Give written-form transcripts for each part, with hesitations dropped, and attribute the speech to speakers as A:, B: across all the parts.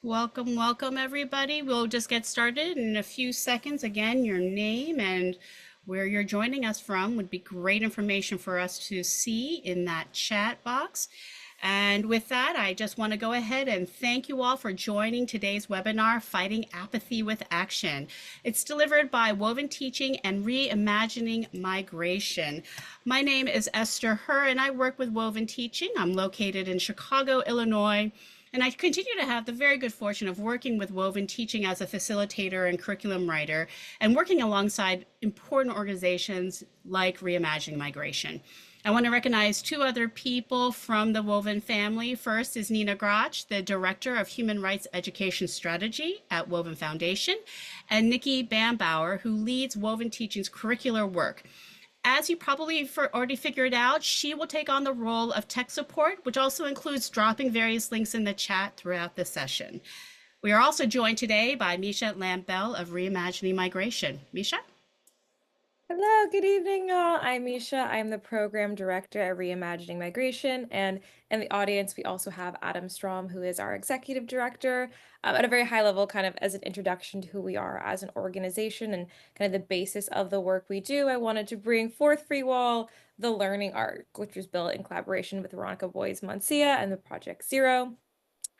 A: Welcome, welcome, everybody. We'll just get started in a few seconds. Again, your name and where you're joining us from would be great information for us to see in that chat box. And with that, I just want to go ahead and thank you all for joining today's webinar, Fighting Apathy with Action. It's delivered by Woven Teaching and Reimagining Migration. My name is Esther Herr, and I work with Woven Teaching. I'm located in Chicago, Illinois. And I continue to have the very good fortune of working with Woven Teaching as a facilitator and curriculum writer, and working alongside important organizations like Reimagining Migration. I want to recognize two other people from the Woven family. First is Nina Grach, the Director of Human Rights Education Strategy at Woven Foundation, and Nikki Bambauer, who leads Woven Teaching's curricular work. As you probably already figured out, she will take on the role of tech support, which also includes dropping various links in the chat throughout the session. We are also joined today by Misha Lambell of Reimagining Migration. Misha?
B: Hello, good evening, all. I'm Misha. I'm the program director at Reimagining Migration. And in the audience, we also have Adam Strom, who is our executive director. At a very high level, kind of as an introduction to who we are as an organization and kind of the basis of the work we do, I wanted to bring forth for you all the Learning Arc, which was built in collaboration with Veronica Boys-Mancia and the Project Zero.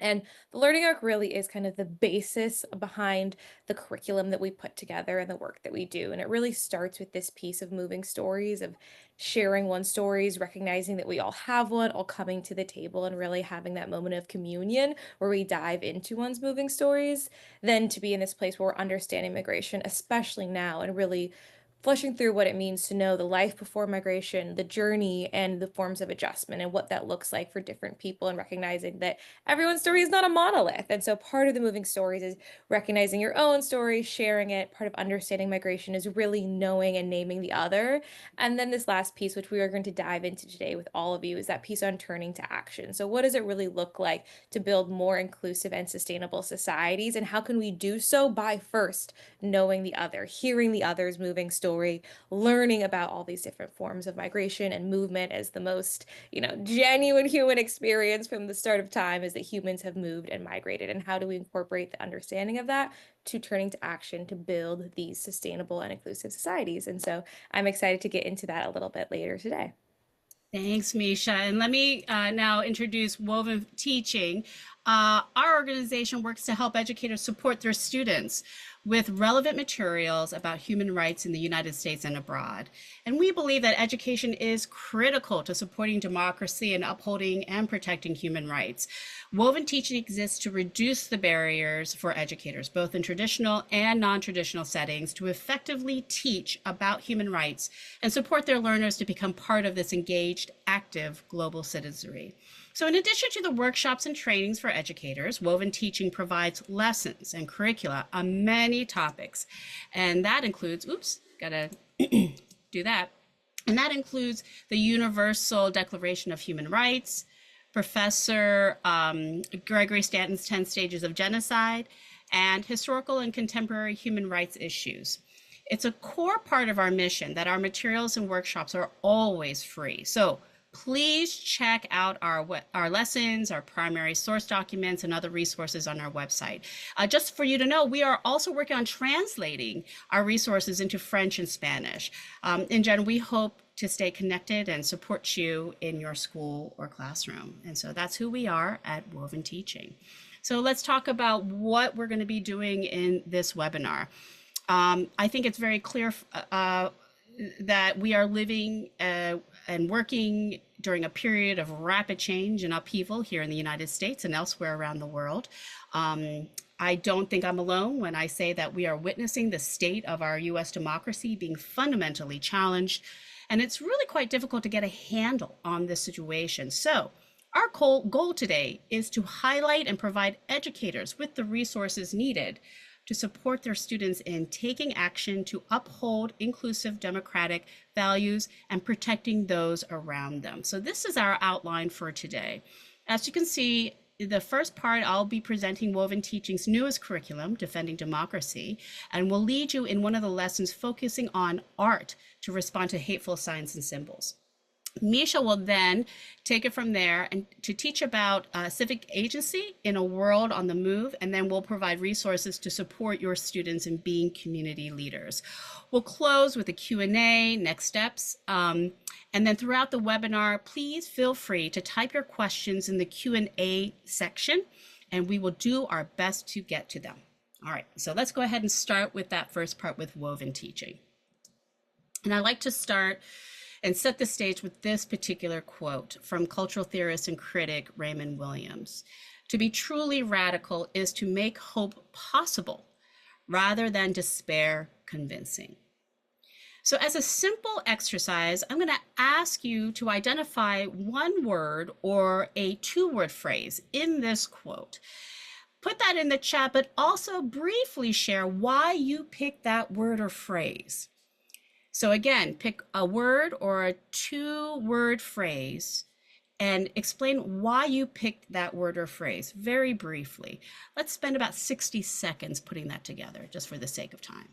B: And the learning arc really is kind of the basis behind the curriculum that we put together and the work that we do. And it really starts with this piece of moving stories, of sharing one's stories, recognizing that we all have one, all coming to the table and really having that moment of communion where we dive into one's moving stories. Then to be in this place where we're understanding migration, especially now, and really flushing through what it means to know the life before migration, the journey, and the forms of adjustment, and what that looks like for different people, and recognizing that everyone's story is not a monolith. And so part of the moving stories is recognizing your own story, sharing it. Part of understanding migration is really knowing and naming the other. And then this last piece, which we are going to dive into today with all of you, is that piece on turning to action. So what does it really look like to build more inclusive and sustainable societies? And how can we do so by first knowing the other, hearing the other's moving story, learning about all these different forms of migration and movement as the most, genuine human experience from the start of time is that humans have moved and migrated. And how do we incorporate the understanding of that to turning to action to build these sustainable and inclusive societies? And so I'm excited to get into that a little bit later today.
A: Thanks, Misha. And let me now introduce Woven Teaching. Our organization works to help educators support their students with relevant materials about human rights in the United States and abroad. And we believe that education is critical to supporting democracy and upholding and protecting human rights. Woven Teaching exists to reduce the barriers for educators, both in traditional and non-traditional settings, to effectively teach about human rights and support their learners to become part of this engaged, active global citizenry. So in addition to the workshops and trainings for educators, Woven Teaching provides lessons and curricula on many topics. And that includes, gotta do that. And that includes the Universal Declaration of Human Rights, Professor Gregory Stanton's 10 Stages of Genocide, and historical and contemporary human rights issues. It's a core part of our mission that our materials and workshops are always free. So please check out our lessons, our primary source documents, and other resources on our website. Just for you to know, we are also working on translating our resources into French and Spanish. In general, we hope to stay connected and support you in your school or classroom. And so that's who we are at Woven Teaching. So let's talk about what we're going to be doing in this webinar. I think it's very clear that we are living and working during a period of rapid change and upheaval here in the United States and elsewhere around the world. I don't think I'm alone when I say that we are witnessing the state of our US democracy being fundamentally challenged, and it's really quite difficult to get a handle on this situation. So our goal today is to highlight and provide educators with the resources needed to support their students in taking action to uphold inclusive democratic values and protecting those around them. So this is our outline for today. As you can see, the first part, I'll be presenting Woven Teaching's newest curriculum, Defending Democracy, and will lead you in one of the lessons focusing on art to respond to hateful signs and symbols. Misha will then take it from there and to teach about civic agency in a world on the move, and then we'll provide resources to support your students in being community leaders. We'll close with a Q&A, next steps, and then throughout the webinar, please feel free to type your questions in the Q&A section, and we will do our best to get to them. All right, so let's go ahead and start with that first part with woven teaching. And I like to start and set the stage with this particular quote from cultural theorist and critic Raymond Williams. To be truly radical is to make hope possible rather than despair convincing. So as a simple exercise, I'm going to ask you to identify one word or a two-word phrase in this quote. Put that in the chat, but also briefly share why you picked that word or phrase. So again, pick a word or a two-word phrase and explain why you picked that word or phrase very briefly. Let's spend about 60 seconds putting that together just for the sake of time.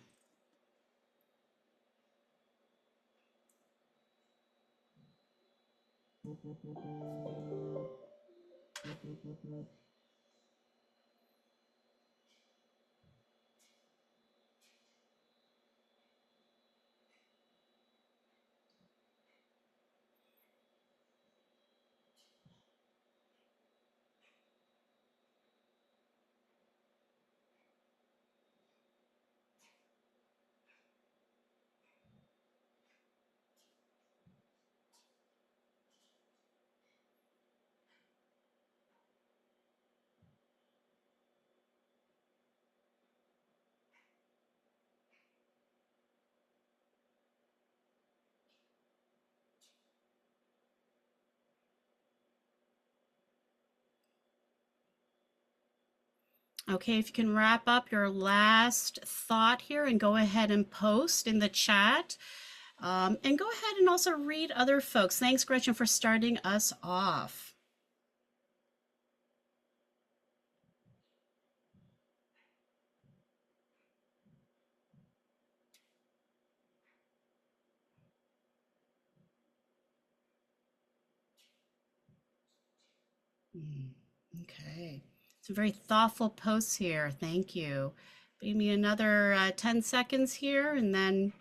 A: Okay, if you can wrap up your last thought here and go ahead and post in the chat. And go ahead and also read other folks. Thanks, Gretchen, for starting us off. Okay, some very thoughtful posts here. Thank you. Give me another 10 seconds here and then.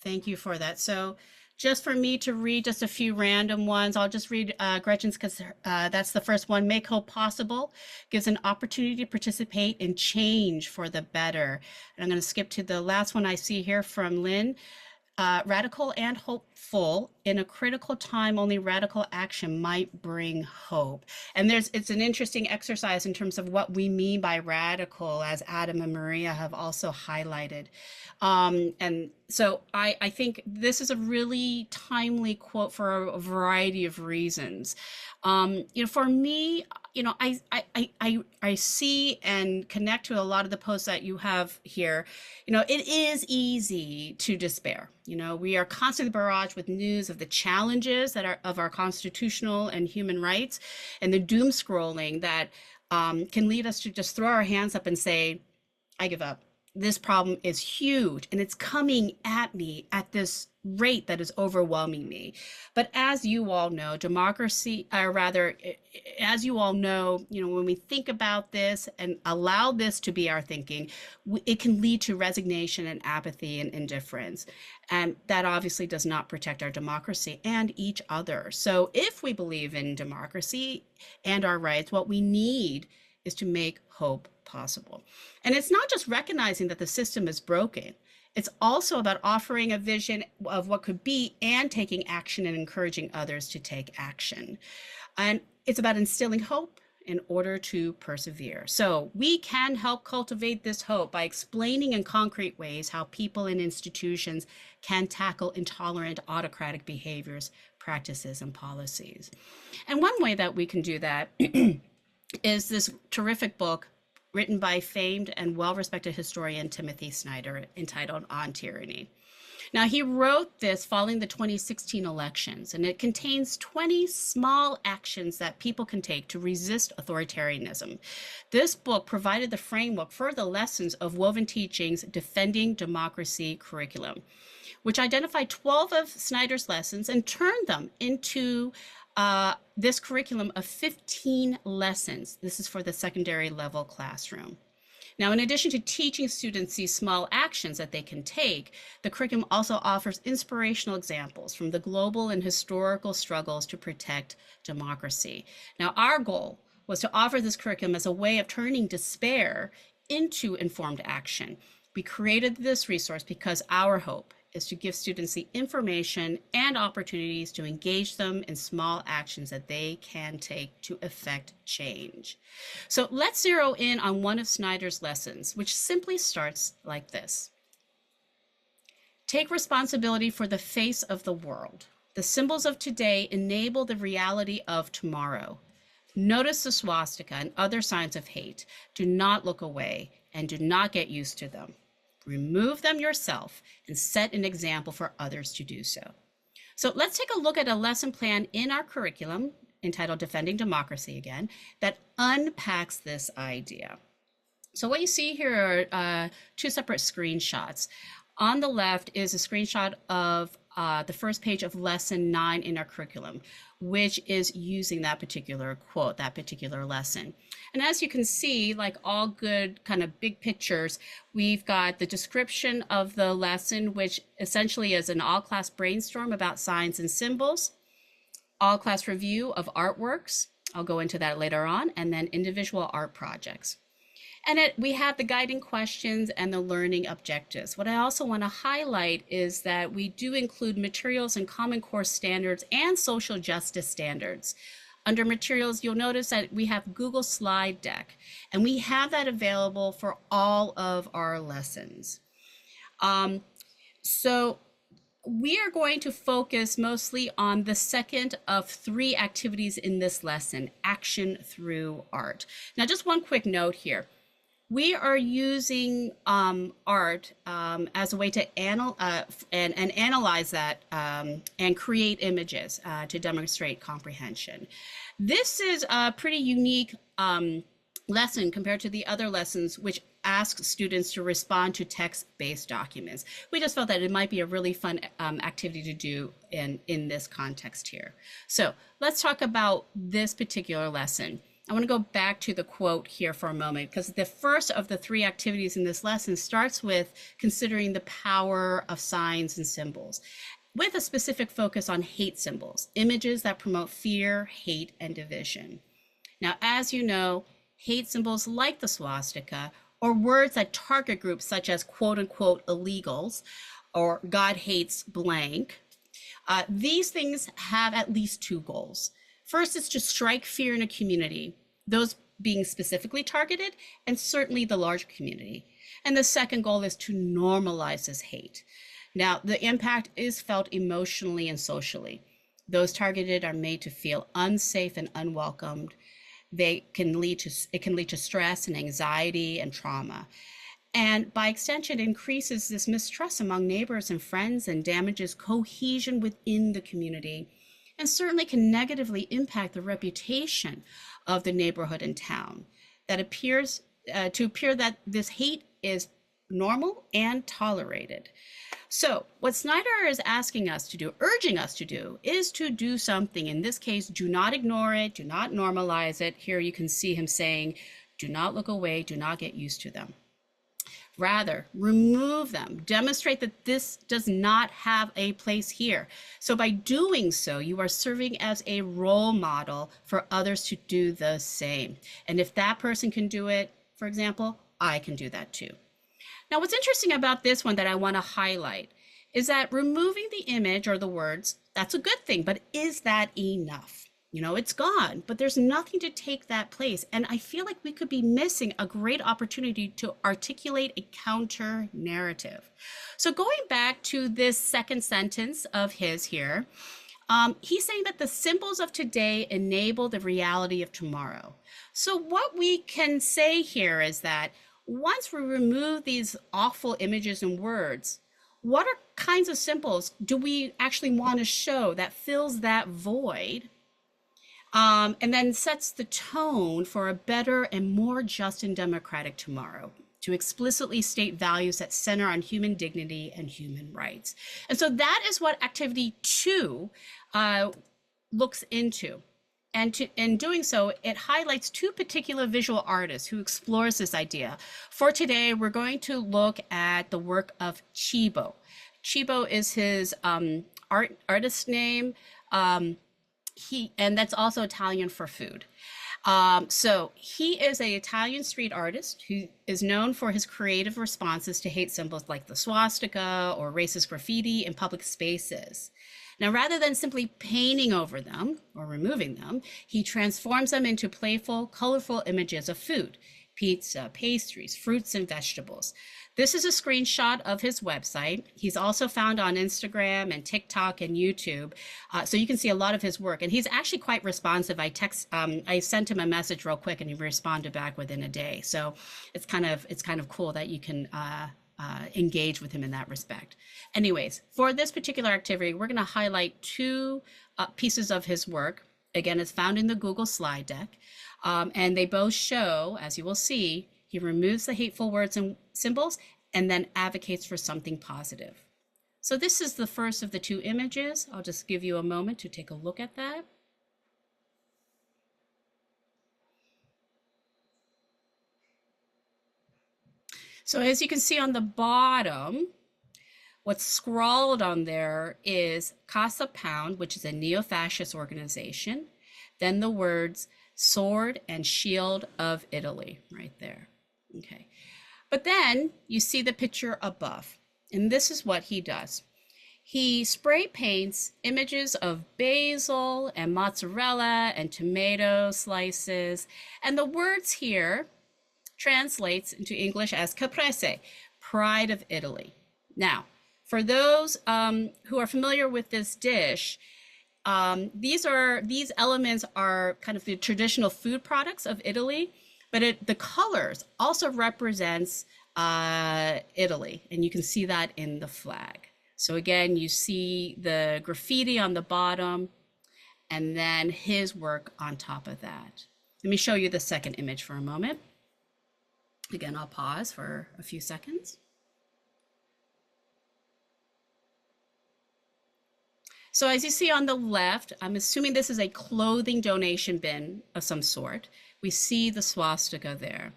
A: Thank you for that. So just for me to read just a few random ones, I'll just read Gretchen's because that's the first one. Make hope possible gives an opportunity to participate in change for the better. And I'm going to skip to the last one I see here from Lynn. Radical and hopeful in a critical time, only radical action might bring hope. And it's an interesting exercise in terms of what we mean by radical, as Adam and Maria have also highlighted. And so I think this is a really timely quote for a variety of reasons. For me, I see and connect to a lot of the posts that you have here. It is easy to despair. We are constantly barraged with news of the challenges that are of our constitutional and human rights, and the doom scrolling that can lead us to just throw our hands up and say, I give up. This problem is huge and it's coming at me at this rate that is overwhelming me. But as you all know, democracy, or rather, as you all know, when we think about this and allow this to be our thinking, it can lead to resignation and apathy and indifference. And that obviously does not protect our democracy and each other. So if we believe in democracy and our rights, what we need is to make hope possible. And it's not just recognizing that the system is broken. It's also about offering a vision of what could be and taking action and encouraging others to take action. And it's about instilling hope in order to persevere. So we can help cultivate this hope by explaining in concrete ways how people and institutions can tackle intolerant autocratic behaviors, practices, and policies. And one way that we can do that is this terrific book written by famed and well-respected historian Timothy Snyder entitled On Tyranny. Now, he wrote this following the 2016 elections, and it contains 20 small actions that people can take to resist authoritarianism. This book provided the framework for the lessons of Woven Teaching's Defending Democracy curriculum, which identified 12 of Snyder's lessons and turned them into this curriculum of 15 lessons. This is for the secondary level classroom. Now, in addition to teaching students these small actions that they can take, the curriculum also offers inspirational examples from the global and historical struggles to protect democracy. Now, our goal was to offer this curriculum as a way of turning despair into informed action. We created this resource because our hope is to give students the information and opportunities to engage them in small actions that they can take to effect change. So let's zero in on one of Snyder's lessons, which simply starts like this. Take responsibility for the face of the world. The symbols of today enable the reality of tomorrow. Notice the swastika and other signs of hate. Do not look away and do not get used to them. Remove them yourself and set an example for others to do so. So let's take a look at a lesson plan in our curriculum entitled Defending Democracy again, that unpacks this idea. So what you see here are two separate screenshots. On the left is a screenshot of the first page of lesson 9 in our curriculum, which is using that particular quote, that particular lesson. And as you can see, like all good kind of big pictures, we've got the description of the lesson, which essentially is an all-class brainstorm about signs and symbols, all-class review of artworks, I'll go into that later on, and then individual art projects. And we have the guiding questions and the learning objectives. What I also want to highlight is that we do include materials and Common Core standards and social justice standards. Under materials, you'll notice that we have Google Slide Deck, and we have that available for all of our lessons. So we are going to focus mostly on the second of 3 activities in this lesson, action through art. Now, just one quick note here. We are using art as a way to analyze that and create images to demonstrate comprehension. This is a pretty unique lesson compared to the other lessons, which ask students to respond to text-based documents. We just felt that it might be a really fun activity to do in this context here. So let's talk about this particular lesson. I want to go back to the quote here for a moment, because the first of the 3 activities in this lesson starts with considering the power of signs and symbols, with a specific focus on hate symbols, images that promote fear, hate, and division. Now, as you know, hate symbols like the swastika, or words that target groups such as quote unquote illegals, or God hates blank, these things have at least 2 goals. First is to strike fear in a community, those being specifically targeted, and certainly the larger community. And the second goal is to normalize this hate. Now, the impact is felt emotionally and socially. Those targeted are made to feel unsafe and unwelcomed. It can lead to stress and anxiety and trauma. And by extension, it increases this mistrust among neighbors and friends and damages cohesion within the community, and certainly can negatively impact the reputation of the neighborhood and town. That appears to appear that this hate is normal and tolerated. So what Snyder is asking us to do, urging us to do, is to do something. In this case, do not ignore it, do not normalize it. Here you can see him saying, do not look away, do not get used to them. Rather, remove them. Demonstrate that this does not have a place here. So by doing so, you are serving as a role model for others to do the same. And if that person can do it, for example, I can do that too. Now, what's interesting about this one that I want to highlight is that removing the image or the words, that's a good thing, but is that enough? You know, it's gone, but there's nothing to take that place. And I feel like we could be missing a great opportunity to articulate a counter narrative. So going back to this second sentence of his here, he's saying that the symbols of today enable the reality of tomorrow. So what we can say here is that once we remove these awful images and words, What are kinds of symbols do we actually want to show that fills that void, and then sets the tone for a better and more just and democratic tomorrow, to explicitly state values that center on human dignity and human rights. And so that is what activity 2 looks into. And in doing so, it highlights two particular visual artists who explores this idea. For today, we're going to look at the work of Cibo. Cibo is his artist name. And that's also Italian for food. So he is an Italian street artist who is known for his creative responses to hate symbols like the swastika or racist graffiti in public spaces. Now, rather than simply painting over them or removing them, he transforms them into playful, colorful images of food: pizza, pastries, fruits, and vegetables. This is a screenshot of his website. He's also found on Instagram and TikTok and YouTube, so you can see a lot of his work. And he's actually quite responsive. I sent him a message real quick, and he responded back within a day. So it's kind of cool that you can engage with him in that respect. Anyways, for this particular activity, we're going to highlight two pieces of his work. Again, it's found in the Google slide deck, and they both show, as you will see, he removes the hateful words and symbols and then advocates for something positive. So this is the first of the two images. I'll just give you a moment to take a look at that. So as you can see on the bottom, what's scrawled on there is Casa Pound, which is a neo-fascist organization. Then the words sword and shield of Italy right there. Okay. But then you see the picture above, and this is what he does. He spray paints images of basil and mozzarella and tomato slices, and the words here translates into English as caprese, pride of Italy. Now, for those who are familiar with this dish, these elements are kind of the traditional food products of Italy, but the colors also represents Italy, and you can see that in the flag. So again, you see the graffiti on the bottom, and then his work on top of that. Let me show you the second image for a moment. Again, I'll pause for a few seconds. So as you see on the left, I'm assuming this is a clothing donation bin of some sort. We see the swastika there.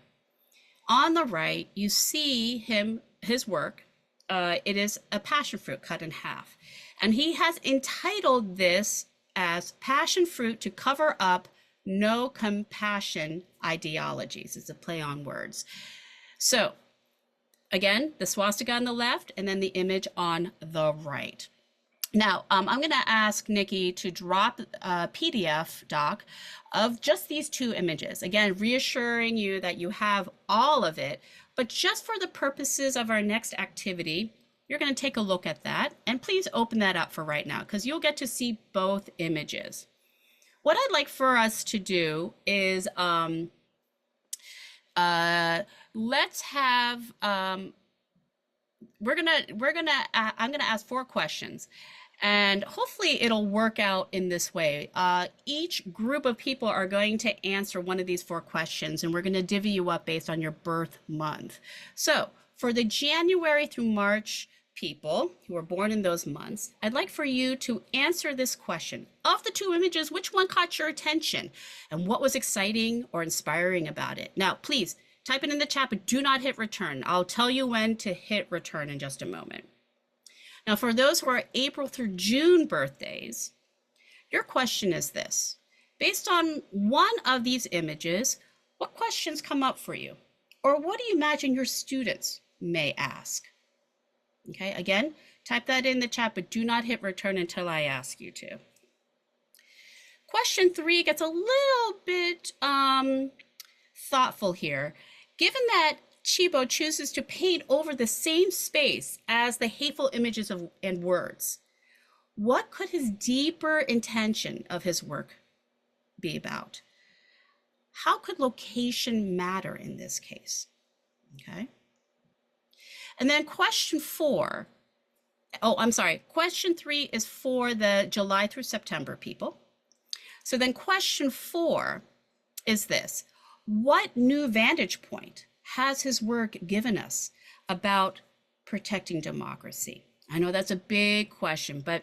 A: On the right, you see his work. It is a passion fruit cut in half. And he has entitled this as Passion Fruit to Cover Up No Compassion Ideologies. It's a play on words. So again, the swastika on the left, and then the image on the right. Now, I'm going to ask Nikki to drop a PDF doc of just these two images. Again, reassuring you that you have all of it, but just for the purposes of our next activity, you're going to take a look at that. And please open that up for right now, because you'll get to see both images. What I'd like for us to do is let's have, I'm gonna ask 4 questions. And hopefully it'll work out in this way. Each group of people are going to answer one of these 4 questions, and we're going to divvy you up based on your birth month. So for the January through March people who were born in those months, I'd like for you to answer this question. Of the 2 images, which one caught your attention? And what was exciting or inspiring about it? Now, please type it in the chat, but do not hit return. I'll tell you when to hit return in just a moment. Now, for those who are April through June birthdays, your question is this. Based on one of these images, what questions come up for you? Or what do you imagine your students may ask? Okay, again, type that in the chat, but do not hit return until I ask you to. Question 3 gets a little bit thoughtful here. Given that Cibo chooses to paint over the same space as the hateful images and words, what could his deeper intention of his work be about? How could location matter in this case? Okay. And then question 4, Oh, I'm sorry. Question 3 is for the July through September people. So then question 4 is this: what new vantage point has his work given us about protecting democracy? I know that's a big question, but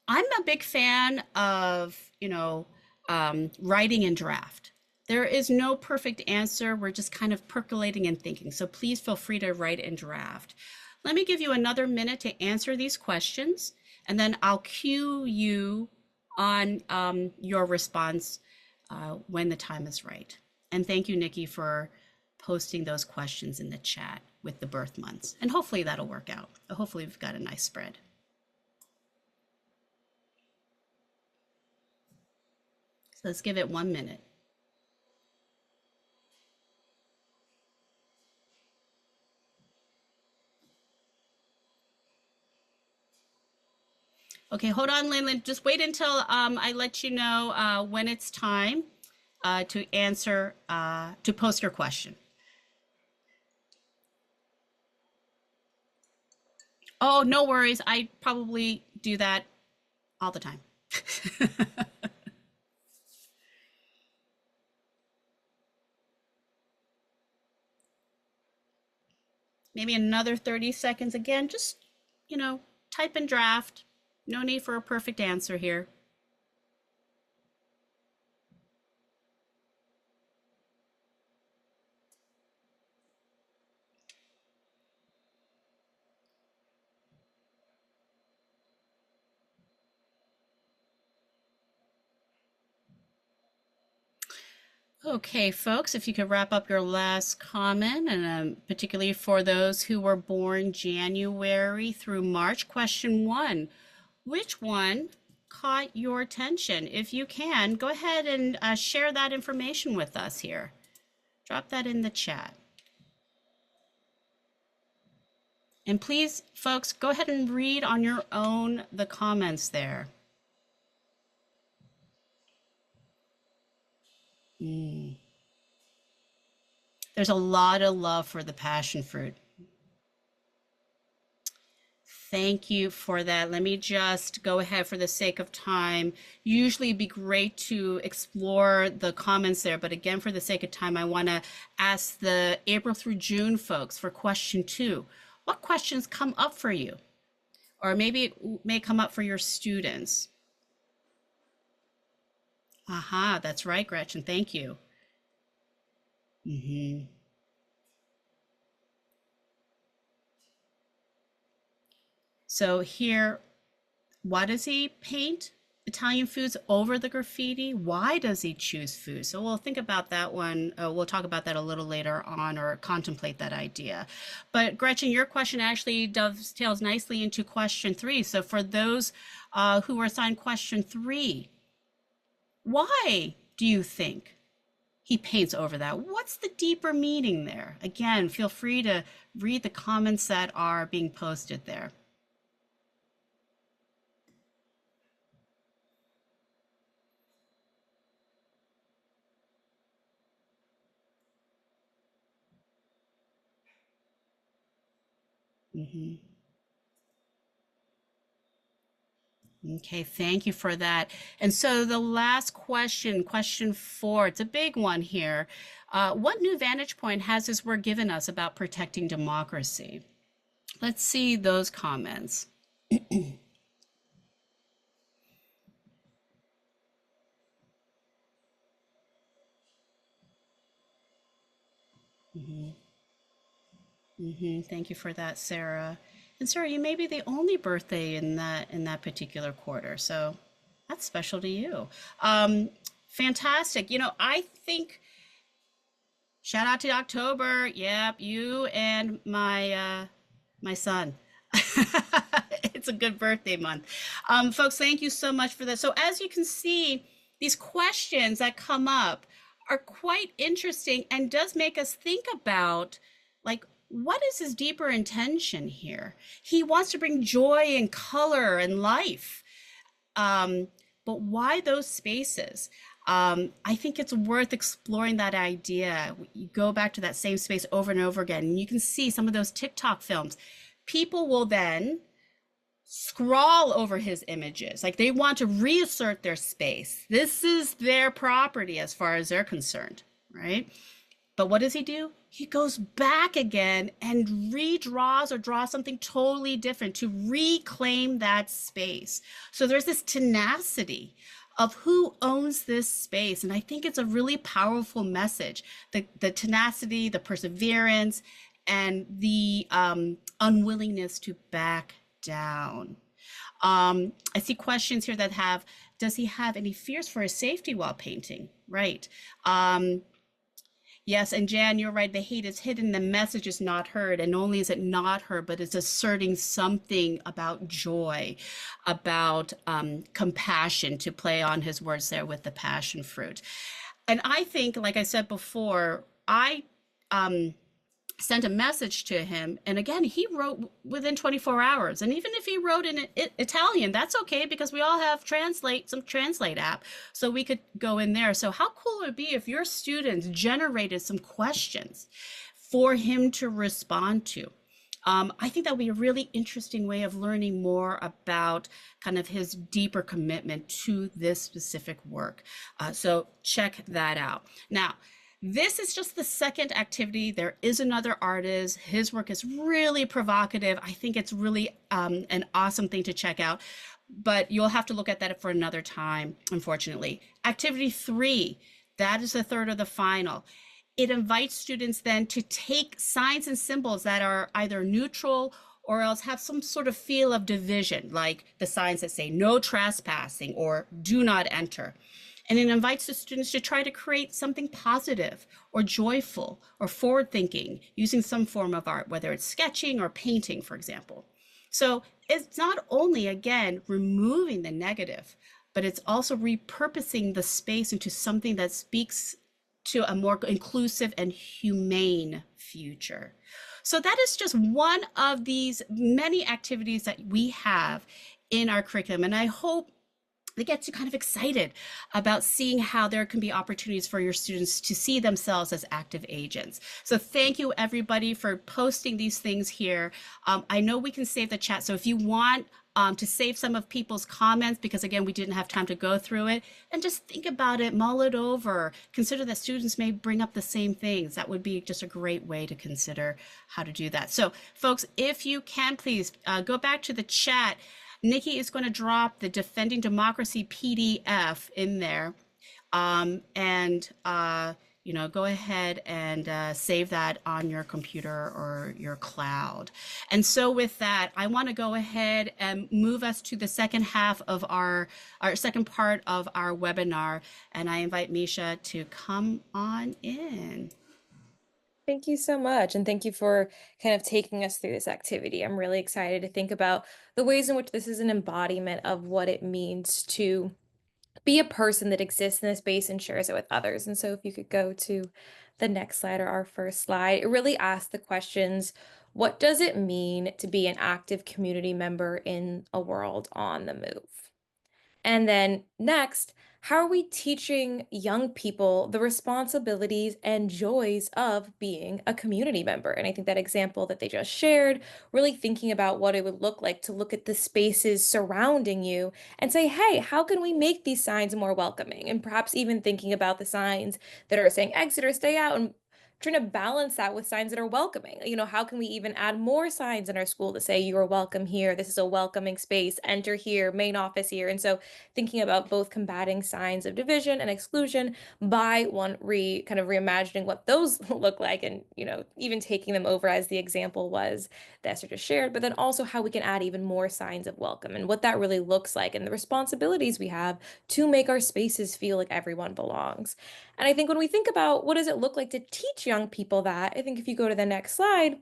A: I'm a big fan of, writing in draft. There is no perfect answer. We're just kind of percolating and thinking. So please feel free to write in draft. Let me give you another minute to answer these questions, and then I'll cue you on your response when the time is right. And thank you, Nikki, for posting those questions in the chat with the birth months. And hopefully that'll work out. Hopefully we've got a nice spread. So let's give it 1 minute. Okay, hold on, Lynn. Just wait until I let you know when it's time to answer, to post your question. Oh, no worries. I probably do that all the time. Maybe another 30 seconds again. Just, type in draft. No need for a perfect answer here. Okay, folks, if you could wrap up your last comment, and particularly for those who were born January through March, question 1, which one caught your attention? If you can, go ahead and share that information with us here. Drop that in the chat. And please, folks, go ahead and read on your own the comments there. There's a lot of love for the passion fruit. Thank you for that. Let me just go ahead for the sake of time. Usually it'd be great to explore the comments there, but again, for the sake of time, I want to ask the April through June folks for question 2. What questions come up for you? Or maybe it may come up for your students. Aha, that's right, Gretchen. Thank you. So here, why does he paint Italian foods over the graffiti? Why does he choose food? So we'll think about that one. We'll talk about that a little later on, or contemplate that idea. But Gretchen, your question actually dovetails nicely into question 3. So for those who were assigned question 3, why do you think he paints over that? What's the deeper meaning there? Again, feel free to read the comments that are being posted there. Okay, thank you for that. And so the last question, question 4, it's a big one here. What new vantage point has his work given us about protecting democracy? Let's see those comments. Thank you for that, Sarah. And Sarah, you may be the only birthday in that particular quarter, so that's special to you. Fantastic. I think shout out to October. Yep, you and my son. It's a good birthday month. Folks, thank you so much for that. So as you can see, these questions that come up are quite interesting and does make us think about, like, what is his deeper intention here? He wants to bring joy and color and life. But why those spaces? I think it's worth exploring that idea. You go back to that same space over and over again, and you can see some of those TikTok films. People will then scrawl over his images. Like they want to reassert their space. This is their property as far as they're concerned, right? But what does he do? He goes back again and redraws or draws something totally different to reclaim that space. So there's this tenacity of who owns this space. And I think it's a really powerful message. The tenacity, the perseverance, and the unwillingness to back down. I see questions here that have, does he have any fears for his safety while painting? Right. Yes, and Jan, you're right. The hate is hidden, the message is not heard. And only is it not heard, but it's asserting something about joy, about compassion, to play on his words there with the passion fruit. And I think, like I said before, I sent a message to him, and again he wrote within 24 hours. And even if he wrote in Italian, that's okay, because we all have translate app, so we could go in there. So how cool would it be if your students generated some questions for him to respond to? I think that would be a really interesting way of learning more about kind of his deeper commitment to this specific work. So check that out. Now, this is just the second activity. There is another artist. His work is really provocative. I think it's really an awesome thing to check out, but you'll have to look at that for another time, unfortunately. Activity 3, that is the third of the final. It invites students then to take signs and symbols that are either neutral or else have some sort of feel of division, like the signs that say no trespassing or do not enter. And it invites the students to try to create something positive or joyful or forward thinking using some form of art, whether it's sketching or painting, for example. So it's not only, again, removing the negative, but it's also repurposing the space into something that speaks to a more inclusive and humane future. So that is just one of these many activities that we have in our curriculum. And I hope they get you kind of excited about seeing how there can be opportunities for your students to see themselves as active agents. So thank you, everybody, for posting these things here. I know we can save the chat, so if you want to save some of people's comments, because again, we didn't have time to go through it, and just think about it, mull it over, consider that students may bring up the same things. That would be just a great way to consider how to do that. So folks, if you can, please go back to the chat. Nikki is going to drop the Defending Democracy PDF in there. Go ahead and save that on your computer or your cloud. And so with that, I want to go ahead and move us to the second half of our second part of our webinar. And I invite Misha to come on in.
B: Thank you so much. And thank you for kind of taking us through this activity. I'm really excited to think about the ways in which this is an embodiment of what it means to be a person that exists in this space and shares it with others. And so if you could go to the next slide, or our first slide, it really asks the questions, what does it mean to be an active community member in a world on the move? And then next, how are we teaching young people the responsibilities and joys of being a community member? And I think that example that they just shared, really thinking about what it would look like to look at the spaces surrounding you and say, hey, how can we make these signs more welcoming? And perhaps even thinking about the signs that are saying exit or stay out, and trying to balance that with signs that are welcoming. How can we even add more signs in our school to say you are welcome here, this is a welcoming space, enter here, main office here. And so thinking about both combating signs of division and exclusion by kind of reimagining what those look like, and even taking them over as the example was that Esther just shared, but then also how we can add even more signs of welcome and what that really looks like, and the responsibilities we have to make our spaces feel like everyone belongs. And I think when we think about what does it look like to teach young people that, I think if you go to the next slide,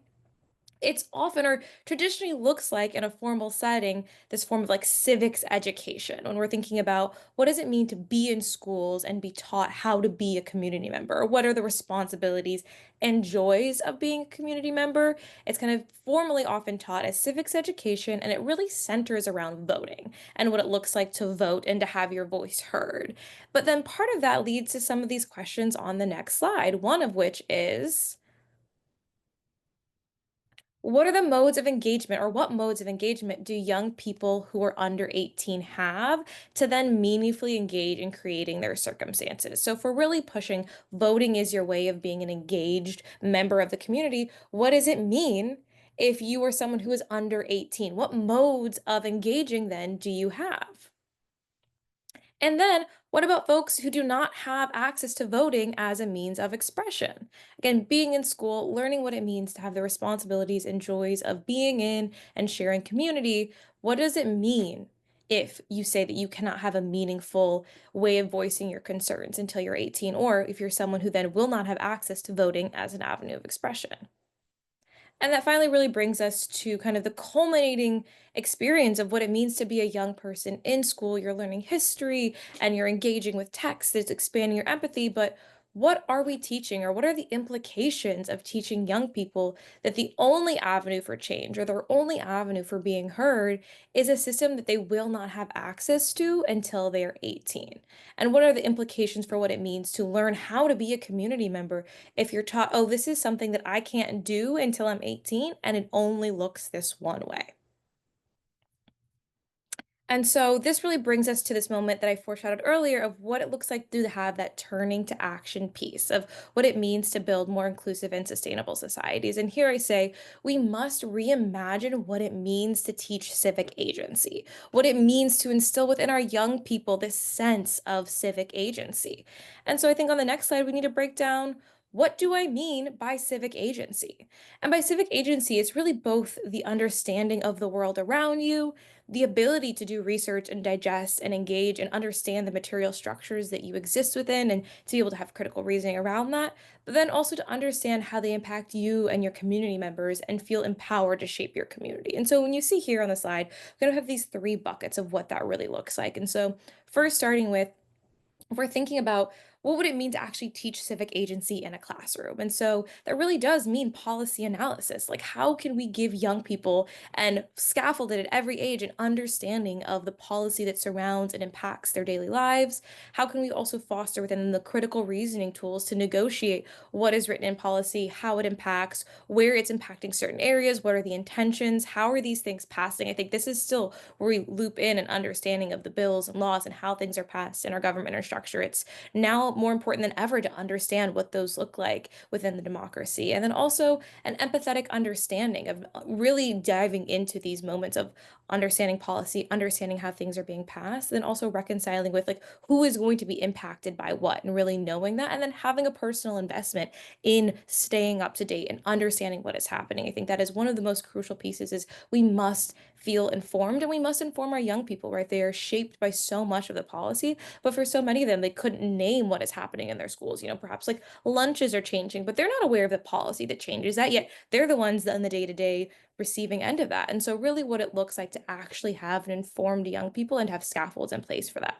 B: it's often, or traditionally looks like in a formal setting, this form of like civics education. When we're thinking about what does it mean to be in schools and be taught how to be a community member, or what are the responsibilities and joys of being a community member, it's kind of formally often taught as civics education, and it really centers around voting and what it looks like to vote and to have your voice heard. But then part of that leads to some of these questions on the next slide, one of which is, What are the modes of engagement, or what modes of engagement do young people who are under 18 have to then meaningfully engage in creating their circumstances? So, if we're really pushing voting is your way of being an engaged member of the community, what does it mean if you are someone who is under 18? What modes of engaging then do you have? And then, what about folks who do not have access to voting as a means of expression? Again, being in school, learning what it means to have the responsibilities and joys of being in and sharing community. What does it mean if you say that you cannot have a meaningful way of voicing your concerns until you're 18, or if you're someone who then will not have access to voting as an avenue of expression? And that finally really brings us to kind of the culminating experience of what it means to be a young person in school. You're learning history and you're engaging with text, it's expanding your empathy. But what are we teaching, or what are the implications of teaching young people that the only avenue for change, or their only avenue for being heard, is a system that they will not have access to until they're 18? And what are the implications for what it means to learn how to be a community member if you're taught, oh, this is something that I can't do until I'm 18 and it only looks this one way. And so this really brings us to this moment that I foreshadowed earlier of what it looks like to have that turning to action piece of what it means to build more inclusive and sustainable societies. And here I say we must reimagine what it means to teach civic agency, what it means to instill within our young people this sense of civic agency. And so I think on the next slide, we need to break down, what do I mean by civic agency? And by civic agency, it's really both the understanding of the world around you, the ability to do research and digest and engage and understand the material structures that you exist within, and to be able to have critical reasoning around that, but then also to understand how they impact you and your community members and feel empowered to shape your community. And so when you see here on the slide, we're going to have these three buckets of what that really looks like. And so first, starting with, if we're thinking about what would it mean to actually teach civic agency in a classroom? And so that really does mean policy analysis. Like, how can we give young people and scaffold it at every age an understanding of the policy that surrounds and impacts their daily lives? How can we also foster within them the critical reasoning tools to negotiate what is written in policy, how it impacts, where it's impacting certain areas, what are the intentions, how are these things passing? I think this is still where we loop in an understanding of the bills and laws and how things are passed in our government or structure. It's now more important than ever to understand what those look like within the democracy. And then also an empathetic understanding of really diving into these moments of understanding policy, understanding how things are being passed, then also reconciling with like who is going to be impacted by what, and really knowing that, and then having a personal investment in staying up to date and understanding what is happening. I think that is one of the most crucial pieces, is we must feel informed, and we must inform our young people, right? They are shaped by so much of the policy, but for so many of them, they couldn't name what is happening in their schools. Perhaps like lunches are changing, but they're not aware of the policy that changes that, yet they're the ones that in the day-to-day receiving end of that. And so really what it looks like to actually have an informed young people and have scaffolds in place for that.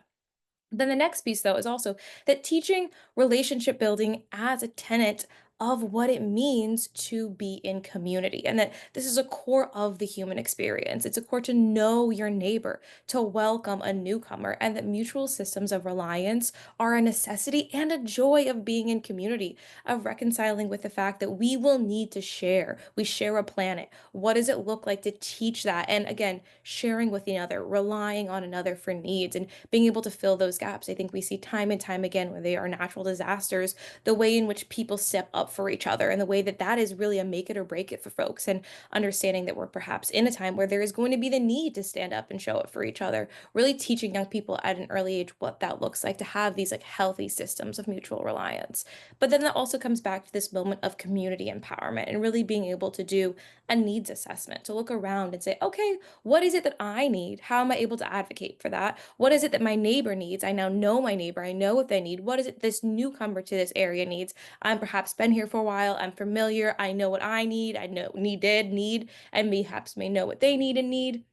B: Then the next piece, though, is also that teaching relationship building as a tenet of what it means to be in community, and that this is a core of the human experience. It's a core to know your neighbor, to welcome a newcomer, and that mutual systems of reliance are a necessity and a joy of being in community, of reconciling with the fact that we will need to share. We share a planet. What does it look like to teach that? And again, sharing with another, relying on another for needs, and being able to fill those gaps. I think we see time and time again when they are natural disasters, the way in which people step up for each other, and the way that that is really a make it or break it for folks, and understanding that we're perhaps in a time where there is going to be the need to stand up and show up for each other, really teaching young people at an early age what that looks like to have these like healthy systems of mutual reliance. But then that also comes back to this moment of community empowerment, and really being able to do a needs assessment, to look around and say, okay, what is it that I need? How am I able to advocate for that? What is it that my neighbor needs? I now know my neighbor. I know what they need. What is it this newcomer to this area needs? I'm perhaps been here for a while. I'm familiar. I know what I need. I know need, and perhaps may know what they need and need.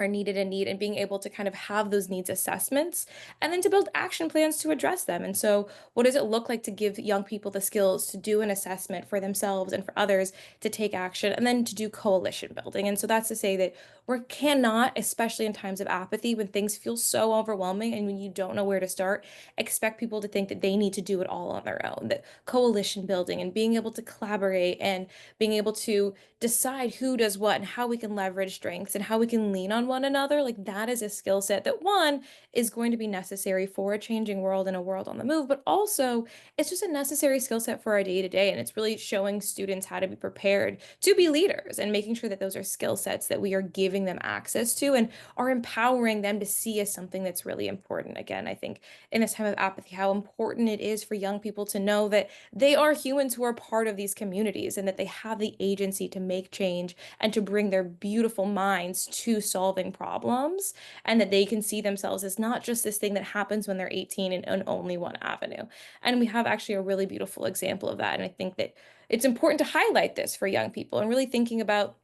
B: are needed and need, and being able to kind of have those needs assessments and then to build action plans to address them. And so, what does it look like to give young people the skills to do an assessment for themselves and for others to take action and then to do coalition building? And so, that's to say that we cannot, especially in times of apathy, when things feel so overwhelming and when you don't know where to start, expect people to think that they need to do it all on their own. That coalition building and being able to collaborate and being able to decide who does what and how we can leverage strengths and how we can lean on one another, like that is a skill set that one is going to be necessary for a changing world and a world on the move, but also it's just a necessary skill set for our day to day. And it's really showing students how to be prepared to be leaders and making sure that those are skill sets that we are giving them access to and are empowering them to see as something that's really important. Again, I think in this time of apathy, how important it is for young people to know that they are humans who are part of these communities and that they have the agency to make change and to bring their beautiful minds to solving problems, and that they can see themselves as not just this thing that happens when they're 18 and on only one avenue. And we have actually a really beautiful example of that. And I think that it's important to highlight this for young people and really thinking about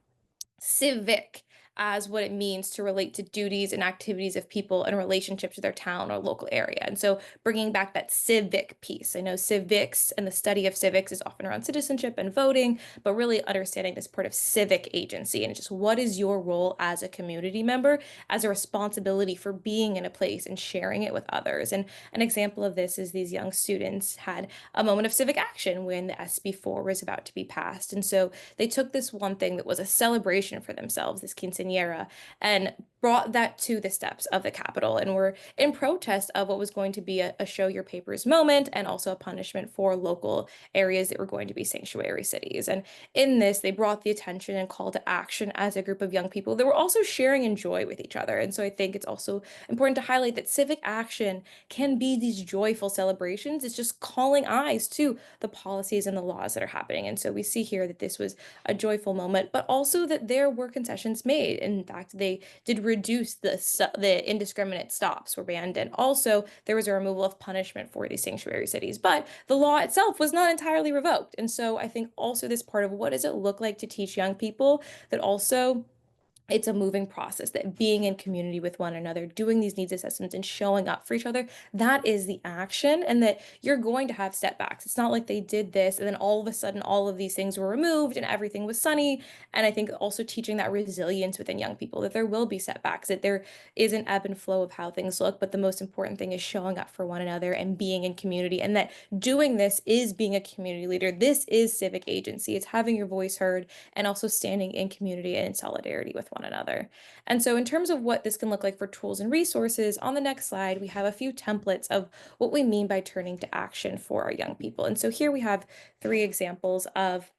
B: civic as what it means to relate to duties and activities of people in relationship to their town or local area. And so bringing back that civic piece. I know civics and the study of civics is often around citizenship and voting, but really understanding this part of civic agency and just what is your role as a community member, as a responsibility for being in a place and sharing it with others. And an example of this is these young students had a moment of civic action when the SB4 was about to be passed. And so they took this one thing that was a celebration for themselves, this quinceañera, and brought that to the steps of the Capitol and were in protest of what was going to be a show your papers moment and also a punishment for local areas that were going to be sanctuary cities. And in this, they brought the attention and call to action as a group of young people that were also sharing in joy with each other. And so I think it's also important to highlight that civic action can be these joyful celebrations. It's just calling eyes to the policies and the laws that are happening. And so we see here that this was a joyful moment, but also that there were concessions made. In fact, they did reduce the indiscriminate stops were banned, and also there was a removal of punishment for these sanctuary cities. But the law itself was not entirely revoked. And so I think also this part of what does it look like to teach young people that also it's a moving process, that being in community with one another, doing these needs assessments and showing up for each other, that is the action, and that you're going to have setbacks. It's not like they did this and then all of a sudden all of these things were removed and everything was sunny. And I think also teaching that resilience within young people, that there will be setbacks, that there is an ebb and flow of how things look, but the most important thing is showing up for one another and being in community, and that doing this is being a community leader. This is civic agency. It's having your voice heard and also standing in community and in solidarity with one another. And so in terms of what this can look like for tools and resources, on the next slide, we have a few templates of what we mean by turning to action for our young people. And so here we have three examples of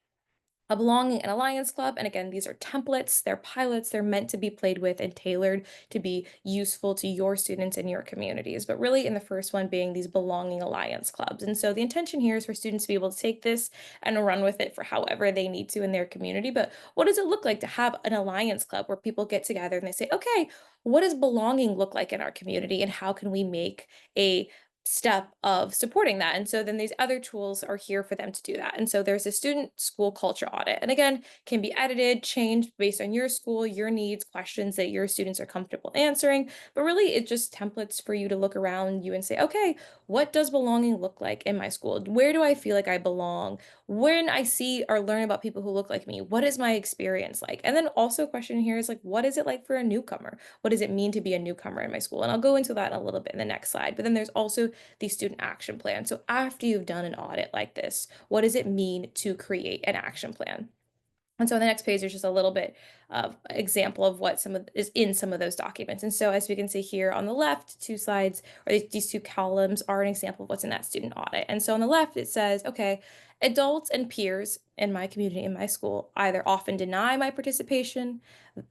B: a belonging and alliance club. And again, these are templates, they're pilots, they're meant to be played with and tailored to be useful to your students and your communities. But really, in the first one being these belonging alliance clubs. And so the intention here is for students to be able to take this and run with it for however they need to in their community. But what does it look like to have an alliance club where people get together and they say, okay, what does belonging look like in our community and how can we make a step of supporting that? And so then these other tools are here for them to do that. And so there's a student school culture audit. And again, can be edited, changed based on your school, your needs, questions that your students are comfortable answering. But really, it's just templates for you to look around you and say, okay, what does belonging look like in my school? Where do I feel like I belong? When I see or learn about people who look like me, what is my experience like? And then also a question here is like, what is it like for a newcomer? What does it mean to be a newcomer in my school? And I'll go into that a little bit in the next slide. But then there's also the student action plan. So after you've done an audit like this, what does it mean to create an action plan? And so on the next page, there's just a little bit of example of what some of is in some of those documents. And so as we can see here on the left, two slides or these two columns are an example of what's in that student audit. And so on the left, it says, okay, adults and peers in my community, in my school, either often deny my participation,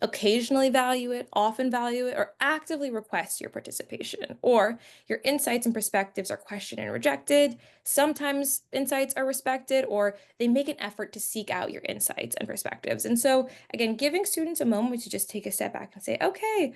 B: occasionally value it, often value it, or actively request your participation, or your insights and perspectives are questioned and rejected. Sometimes insights are respected, or they make an effort to seek out your insights and perspectives. And so, again, giving students a moment to just take a step back and say, okay,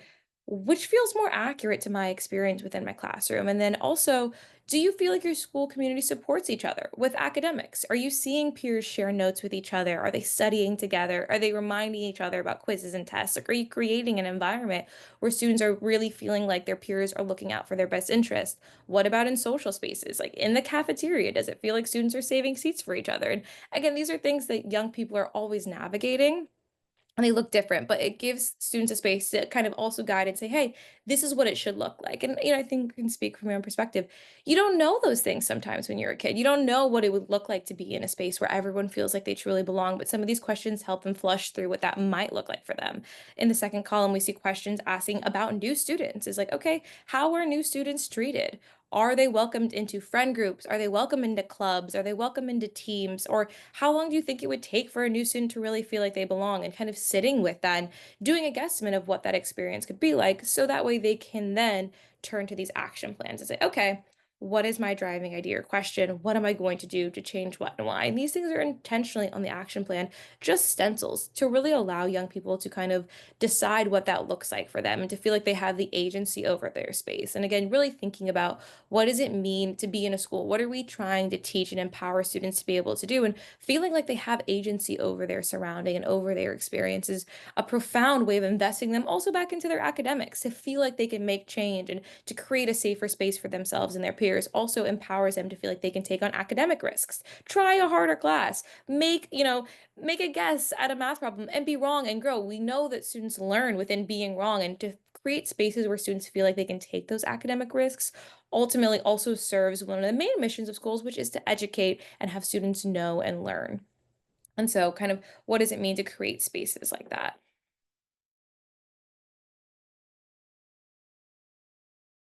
B: which feels more accurate to my experience within my classroom? And then also, do you feel like your school community supports each other with academics? Are you seeing peers share notes with each other? Are they studying together? Are they reminding each other about quizzes and tests? Like, are you creating an environment where students are really feeling like their peers are looking out for their best interest? What about in social spaces, like in the cafeteria? Does it feel like students are saving seats for each other? And again, these are things that young people are always navigating, and they look different, but it gives students a space to kind of also guide and say, hey, this is what it should look like. And I think I can speak from my own perspective. You don't know those things sometimes when you're a kid. You don't know what it would look like to be in a space where everyone feels like they truly belong. But some of these questions help them flush through what that might look like for them. In the second column, we see questions asking about new students. Is like, okay, how are new students treated? Are they welcomed into friend groups? Are they welcomed into clubs? Are they welcomed into teams? Or how long do you think it would take for a new student to really feel like they belong, and kind of sitting with that and doing a guesstimate of what that experience could be like, so that way they can then turn to these action plans and say, okay, what is my driving idea or question? What am I going to do to change what and why? And these things are intentionally on the action plan, just stencils to really allow young people to kind of decide what that looks like for them and to feel like they have the agency over their space. And again, really thinking about what does it mean to be in a school? What are we trying to teach and empower students to be able to do? And feeling like they have agency over their surrounding and over their experiences, a profound way of investing them also back into their academics, to feel like they can make change and to create a safer space for themselves and their peers also empowers them to feel like they can take on academic risks, try a harder class, make a guess at a math problem and be wrong and grow. We know that students learn within being wrong, and to create spaces where students feel like they can take those academic risks ultimately also serves one of the main missions of schools, which is to educate and have students know and learn. And so, kind of, what does it mean to create spaces like that?